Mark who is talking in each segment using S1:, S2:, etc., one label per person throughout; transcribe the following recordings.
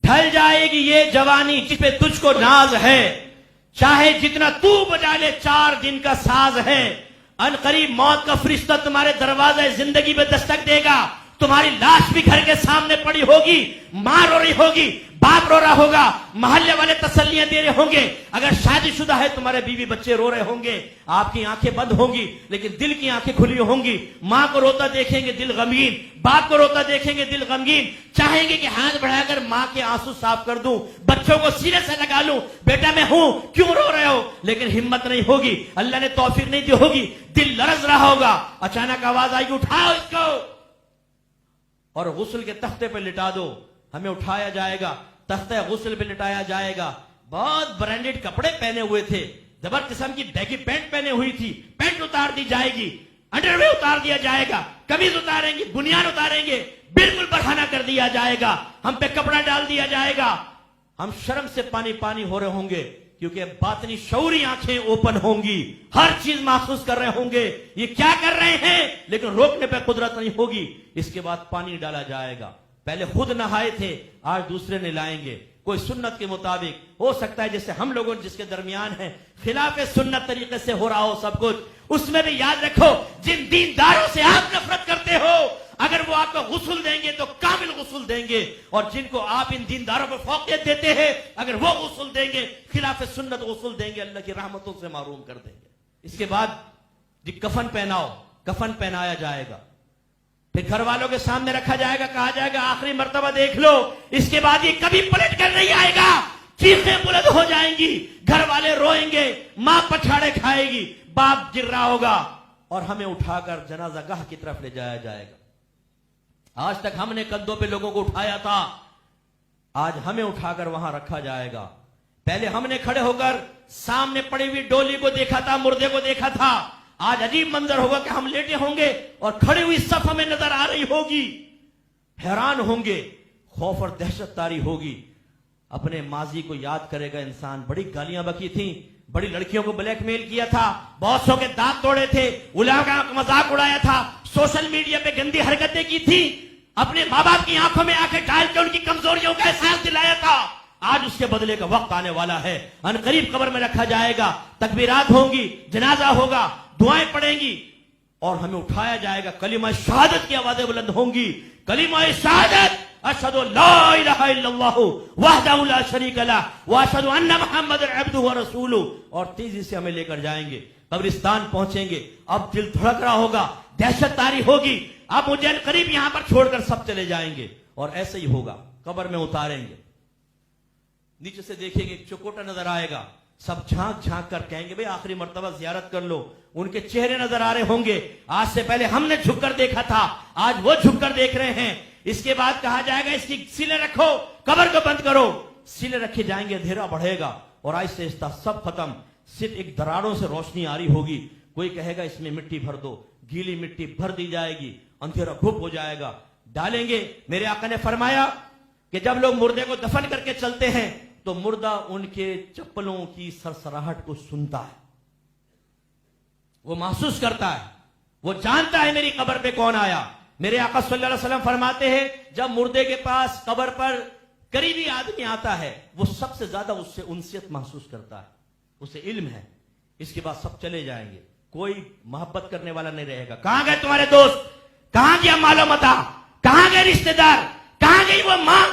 S1: ڈھل جائے گی یہ جوانی جس پہ تجھ کو ناز ہے، چاہے جتنا تو بجا لے 4 دن کا ساز ہے، ان قریب موت کا فرشتہ تمہارے دروازے زندگی پہ دستک دے گا، تمہاری لاش بھی گھر کے سامنے پڑی ہوگی، ماں رو رہی ہوگی، باپ رو رہا ہوگا، محلے والے تسلیاں دے رہے ہوں گے، اگر شادی شدہ ہے تمہارے بیوی بچے رو رہے ہوں گے، آپ کی آنکھیں بند ہوں گی لیکن دل کی آنکھیں کھلی ہوں گی، ماں کو روتا دیکھیں گے دل غمگین، باپ کو روتا دیکھیں گے دل غمگین، چاہیں گے کہ ہاتھ بڑھا کر ماں کے آنسو صاف کر دوں، بچوں کو سینے سے لگا لوں، بیٹا میں ہوں کیوں رو رہے ہو، لیکن ہمت نہیں ہوگی، اللہ نے توفیق نہیں دی ہوگی، دل لرز رہا ہوگا، اچانک آواز آئی کہ اٹھاؤ اس کو اور غسل کے تختے پہ لٹا دو، ہمیں اٹھایا جائے گا، تختہ غسل پہ لٹایا جائے گا، بہت برانڈڈ کپڑے پہنے ہوئے تھے، زبر قسم کی بیگی پینٹ پہنے ہوئی تھی، پینٹ اتار دی جائے گی، انڈرویئر اتار دیا جائے گا، قمیض اتاریں گے، بنیان اتاریں گے، بالکل برہنہ کر دیا جائے گا، ہم پہ کپڑا ڈال دیا جائے گا، ہم شرم سے پانی پانی ہو رہے ہوں گے، کیونکہ باطنی شعوری آنکھیں اوپن ہوں گی، ہر چیز محسوس کر رہے ہوں گے، یہ کیا کر رہے ہیں، لیکن روکنے پہ قدرت نہیں ہوگی، اس کے بعد پانی ڈالا جائے گا، پہلے خود نہائے تھے آج دوسرے نہلائیں گے، کوئی سنت کے مطابق ہو سکتا ہے جیسے ہم لوگوں جس کے درمیان ہیں خلاف سنت طریقے سے ہو رہا ہو سب کچھ، اس میں بھی یاد رکھو جن دینداروں سے آپ نفرت کرتے ہو اگر وہ آپ کو غسل دیں گے تو کامل غسل دیں گے، اور جن کو آپ ان دینداروں پر فوقیت دیتے ہیں اگر وہ غسل دیں گے خلاف سنت غسل دیں گے اللہ کی رحمتوں سے محروم کر دیں گے۔ اس کے بعد جی کفن پہناؤ، کفن پہنایا جائے گا، پھر گھر والوں کے سامنے رکھا جائے گا، کہا جائے گا آخری مرتبہ دیکھ لو، اس کے بعد یہ کبھی پلٹ کر نہیں آئے گا، چیخیں بلند ہو جائیں گی، گھر والے روئیں گے، ماں پچھاڑے کھائے گی، باپ گر رہا ہوگا، اور ہمیں اٹھا کر جنازہ گاہ کی طرف لے جایا جائے گا۔ آج تک ہم نے کندھوں پہ لوگوں کو اٹھایا تھا، آج ہمیں اٹھا کر وہاں رکھا جائے گا۔ پہلے ہم نے کھڑے ہو کر سامنے پڑی ہوئی ڈولی کو دیکھا تھا، مردے کو دیکھا تھا، آج عجیب منظر ہوگا کہ ہم لیٹے ہوں گے اور کھڑی ہوئی صف ہمیں نظر آ رہی ہوگی، حیران ہوں گے، خوف اور دہشت طاری ہوگی۔ اپنے ماضی کو یاد کرے گا انسان، بڑی گالیاں بکی تھیں، بڑی لڑکیوں کو بلیک میل کیا تھا، بہت سو کے دانت توڑے تھے، علماء کا مذاق اڑایا تھا، سوشل میڈیا پہ گندی حرکتیں کی تھی، اپنے ماں باپ کی آنکھوں میں آنکھیں ڈال کے ان کی کمزوریوں کا احساس دلایا تھا، آج اس کے بدلے کا وقت آنے والا ہے، ان قریب قبر میں رکھا جائے گا، تکبیرات ہوں گی، جنازہ ہوگا، دعائیں پڑیں گی، اور ہمیں اٹھایا جائے گا، کلمہ شہادت کی آوازیں بلند ہوں گی، کلمہ شہادت اشہد لا الہ الا اللہ وحدہ لا شریک لہ واشہد ان محمد عبدہ ورسولہ، اور تیزی سے ہمیں لے کر جائیں گے، قبرستان پہنچیں گے، اب دل دھڑک رہا ہوگا، دہشت طاری ہوگی، اب مجھے قریب یہاں پر چھوڑ کر سب چلے جائیں گے، اور ایسے ہی ہوگا، قبر میں اتاریں گے، نیچے سے دیکھیں گے ایک چکوٹا نظر آئے گا، سب جھانک جھانک کر کہیں گے بھئی آخری مرتبہ زیارت کر لو، ان کے چہرے نظر آ رہے ہوں گے، آج سے پہلے ہم نے جھک کر دیکھا تھا، آج وہ جھک کر دیکھ رہے ہیں، اس کے بعد کہا جائے گا اس کی سیلیں رکھو، قبر کو بند کرو، سیلیں رکھے جائیں گے، اندھیرا بڑھے گا، اور آہستہ آہستہ سب ختم، صرف ایک دراڑوں سے روشنی آ رہی ہوگی، کوئی کہے گا اس میں مٹی بھر دو، گیلی مٹی بھر دی جائے گی، اندھیرا گھپ ہو جائے گا، ڈالیں گے۔ میرے آقا نے فرمایا کہ جب لوگ مردے کو دفن کر کے چلتے ہیں تو مردہ ان کے چپلوں کی سرسراہٹ کو سنتا ہے، وہ محسوس کرتا ہے، وہ جانتا ہے میری قبر پہ کون آیا۔ میرے آقا صلی اللہ علیہ وسلم فرماتے ہیں جب مردے کے پاس قبر پر قریبی آدمی آتا ہے وہ سب سے زیادہ اس سے انسیت محسوس کرتا ہے، اسے علم ہے، اس کے بعد سب چلے جائیں گے، کوئی محبت کرنے والا نہیں رہے گا۔ کہاں گئے تمہارے دوست، کہاں گیا معلومتا، کہاں گئے رشتہ دار، کہاں گئی وہ ماں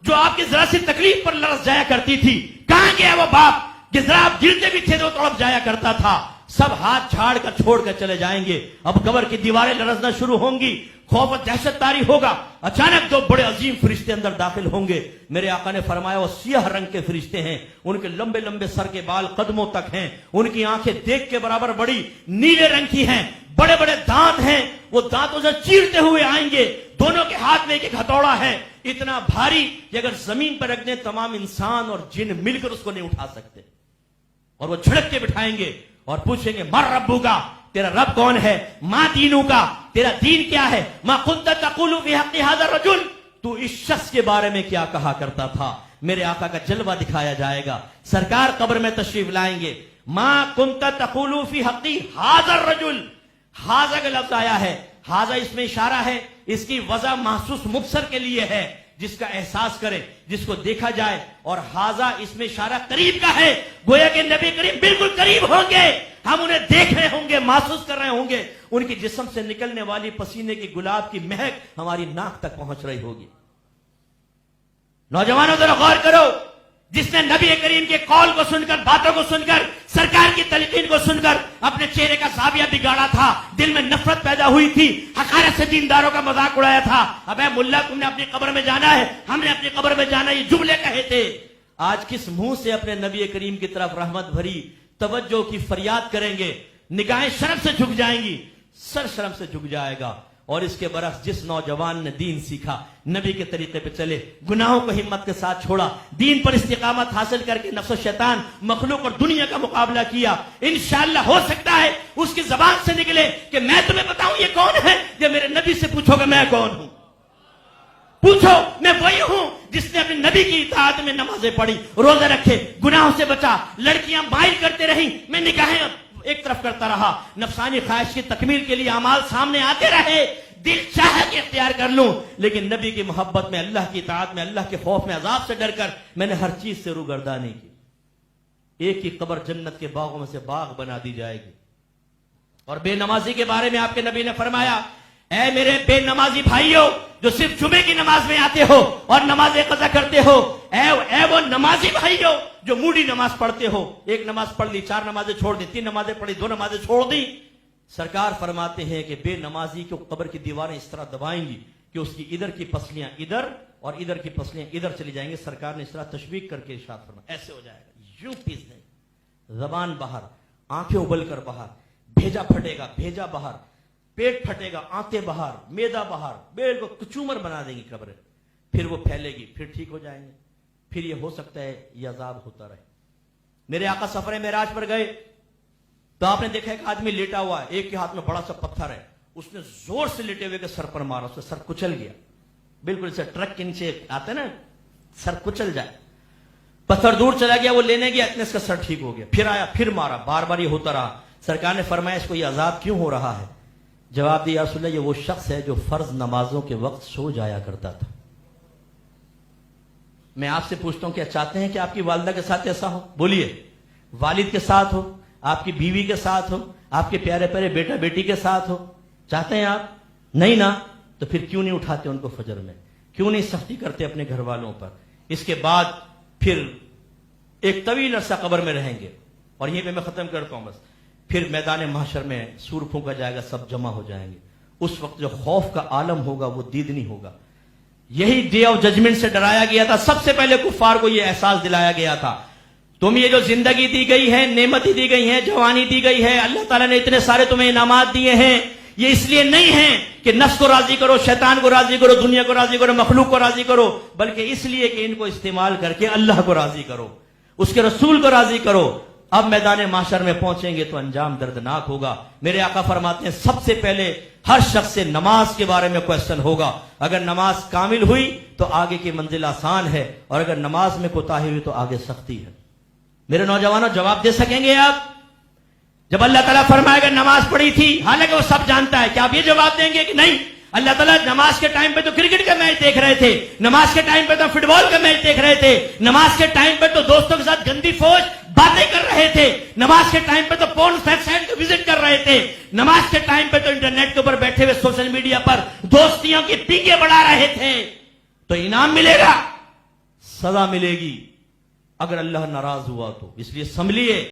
S1: جو آپ کی ذرا سی تکلیف پر لرز جایا کرتی تھی، کہاں گیا وہ باپ کہ ذرا آپ گرتے بھی تھے تو تڑپ جایا کرتا تھا، سب ہاتھ جھاڑ کر چھوڑ کر چلے جائیں گے۔ اب قبر کی دیواریں لرزنا شروع ہوں گی، خوف و دہشت طاری ہوگا، اچانک دو بڑے عظیم فرشتے اندر داخل ہوں گے۔ میرے آقا نے فرمایا وہ سیاہ رنگ کے فرشتے ہیں، ان کے لمبے لمبے سر کے بال قدموں تک ہیں، ان کی آنکھیں دیکھ کے برابر بڑی نیلے رنگ کی ہیں، بڑے بڑے دانت ہیں، وہ دانتوں سے چیرتے ہوئے آئیں گے، دونوں کے ہاتھ میں ایک ہتھوڑا ہے اتنا بھاری کہ اگر زمین پر رکھ دیں تمام انسان اور جن مل کر اس کو نہیں اٹھا سکتے، اور وہ جھڑک کے بٹھائیں گے اور پوچھیں گے مر ربو کا، تیرا رب کون ہے، ما دینو کا، تیرا دین کیا ہے، ما کنت تقول فی حق ھذا الرجل، تو اس شخص کے بارے میں کیا کہا کرتا تھا۔ میرے آقا کا جلوہ دکھایا جائے گا، سرکار قبر میں تشریف لائیں گے، ما کنت تقول فی حق ھذا الرجل، ھذا کا لفظ آیا ہے، ھذا اس میں اشارہ ہے، اس کی وضع محسوس مبصر کے لیے ہے، جس کا احساس کرے، جس کو دیکھا جائے. اور حاضہ اس میں اشارہ قریب کا ہے، گویا کہ نبی کریم بالکل قریب ہوں گے، ہم انہیں دیکھ رہے ہوں گے، محسوس کر رہے ہوں گے، ان کی جسم سے نکلنے والی پسینے کی گلاب کی مہک ہماری ناک تک پہنچ رہی ہوگی. نوجوانوں ذرا غور کرو، جس نے نبی کریم کے قول کو سن کر، باتوں کو سن کر، سرکار کی تلقین کو سن کر اپنے چہرے کا زاویہ بگاڑا تھا، دل میں نفرت پیدا ہوئی تھی، حقارت سے دینداروں کا مذاق اڑایا تھا، اب اے ملا تم نے اپنی قبر میں جانا ہے، ہم نے اپنی قبر میں جانا ہے، یہ جملے کہے تھے. آج کس منہ سے اپنے نبی کریم کی طرف رحمت بھری توجہ کی فریاد کریں گے؟ نگاہیں شرم سے جھک جائیں گی، سر شرم سے جھک جائے گا. اور اس کے برعکس جس نوجوان نے دین سیکھا، نبی کے طریقے پہ چلے، گناہوں کو ہمت کے ساتھ چھوڑا، دین پر استقامت حاصل کر کے نفس و شیطان، مخلوق اور دنیا کا مقابلہ کیا، انشاءاللہ ہو سکتا ہے اس کی زبان سے نکلے کہ میں تمہیں بتاؤں یہ کون ہے. یہ میرے نبی سے پوچھو کہ میں کون ہوں، پوچھو میں وہی ہوں جس نے اپنے نبی کی اطاعت میں نمازیں پڑھی، روزے رکھے، گناہوں سے بچا، لڑکیاں مائل کرتے رہیں، میں نگاہیں ایک طرف کرتا رہا، نفسانی خواہش کی تکمیل کے لیے اعمال سامنے آتے رہے، دل چاہے کہ اختیار کر لوں، لیکن نبی کی محبت میں، اللہ کی اطاعت میں، اللہ کے خوف میں، عذاب سے ڈر کر میں نے ہر چیز سے روگردانی کی. ایک ہی قبر جنت کے باغوں میں سے باغ بنا دی جائے گی. اور بے نمازی کے بارے میں آپ کے نبی نے فرمایا، اے میرے بے نمازی بھائیوں جو صرف جمعے کی نماز میں آتے ہو اور نماز قضا کرتے ہو، اے وہ نمازی بھائیوں جو موڈی نماز پڑھتے ہو، ایک نماز پڑھ لی، 4 نمازیں چھوڑ دی، 3 نمازیں پڑھی، 2 نمازیں چھوڑ دی. سرکار فرماتے ہیں کہ بے نمازی کو قبر کی دیواریں اس طرح دبائیں گی کہ اس کی ادھر کی پسلیاں ادھر اور ادھر کی پسلیاں ادھر چلی جائیں گی. سرکار نے اس طرح تشبیہ کر کے ارشاد فرمایا، ایسے ہو جائے گا، یوں پیس دیں، زبان باہر، آنکھیں ابل کر باہر، بھیجا پھٹے گا، بھیجا باہر، پیٹ پھٹے گا، آنتیں باہر، میدا باہر، بالکل کچومر بنا دیں گی قبر. پھر وہ پھیلے گی، پھر ٹھیک ہو جائیں گے. پھر یہ ہو سکتا ہے یہ عذاب ہوتا رہے. میرے آقا سفر معراج پر گئے تو آپ نے دیکھا ایک آدمی لیٹا ہوا ہے، ایک کے ہاتھ میں بڑا سا پتھر ہے، اس نے زور سے لیٹے ہوئے کے سر پر مارا، اس کا سر کچل گیا، بالکل اسے ٹرک کے نیچے آتے نا سر کچل جائے. پتھر دور چلا گیا، وہ لینے گیا، اتنے اس کا سر ٹھیک ہو گیا. پھر آیا، پھر مارا، بار بار یہ ہوتا رہا. سرکار نے فرمایا اس کو یہ عذاب کیوں ہو رہا ہے؟ جواب دیا، رسول اللہ یہ وہ شخص ہے جو فرض نمازوں کے وقت سو جایا کرتا تھا. میں آپ سے پوچھتا ہوں کیا چاہتے ہیں کہ آپ کی والدہ کے ساتھ ایسا ہو؟ بولیے. والد کے ساتھ ہو، آپ کی بیوی کے ساتھ ہو، آپ کے پیارے پیارے بیٹا بیٹی کے ساتھ ہو، چاہتے ہیں آپ؟ نہیں نا. تو پھر کیوں نہیں اٹھاتے ان کو فجر میں؟ کیوں نہیں سختی کرتے اپنے گھر والوں پر؟ اس کے بعد پھر ایک طویل عرصہ قبر میں رہیں گے. اور یہیں پہ میں ختم کرتا ہوں بس. پھر میدان محشر میں سور پھونکا جائے گا، سب جمع ہو جائیں گے. اس وقت جو خوف کا عالم ہوگا وہ دیدنی ہوگا. یہی ڈے آف ججمنٹ سے ڈرایا گیا تھا، سب سے پہلے کفار کو یہ احساس دلایا گیا تھا، تم یہ جو زندگی دی گئی ہے، نعمتیں دی گئی ہیں، جوانی دی گئی ہے، اللہ تعالیٰ نے اتنے سارے تمہیں انعامات دیے ہیں، یہ اس لیے نہیں ہیں کہ نفس کو راضی کرو، شیطان کو راضی کرو، دنیا کو راضی کرو، مخلوق کو راضی کرو، بلکہ اس لیے کہ ان کو استعمال کر کے اللہ کو راضی کرو، اس کے رسول کو راضی کرو. اب میدان محشر میں پہنچیں گے تو انجام دردناک ہوگا. میرے آقا فرماتے ہیں سب سے پہلے ہر شخص سے نماز کے بارے میں کوشچن ہوگا. اگر نماز کامل ہوئی تو آگے کی منزل آسان ہے، اور اگر نماز میں کوتاہی ہوئی تو آگے سختی ہے. میرے نوجوانوں جواب دے سکیں گے آپ؟ جب اللہ تعالیٰ فرمائے گا نماز پڑھی تھی، حالانکہ وہ سب جانتا ہے، کیا آپ یہ جواب دیں گے کہ نہیں اللہ تعالیٰ نماز کے ٹائم پہ تو کرکٹ کا میچ دیکھ رہے تھے، نماز کے ٹائم پہ تو فٹ بال کا میچ دیکھ رہے تھے، نماز کے ٹائم پہ تو دوستوں کے ساتھ گندی فوج باتیں کر رہے تھے، نماز کے ٹائم پہ تو پورن ویب سائٹ کو وزٹ کر رہے تھے، نماز کے ٹائم پہ تو انٹرنیٹ کے اوپر بیٹھے ہوئے سوشل میڈیا پر دوستیوں کی پیکیں بڑھا رہے تھے. تو انعام ملے گا، سزا ملے گی اگر اللہ ناراض ہوا تو. اس لیے سنبھلیے.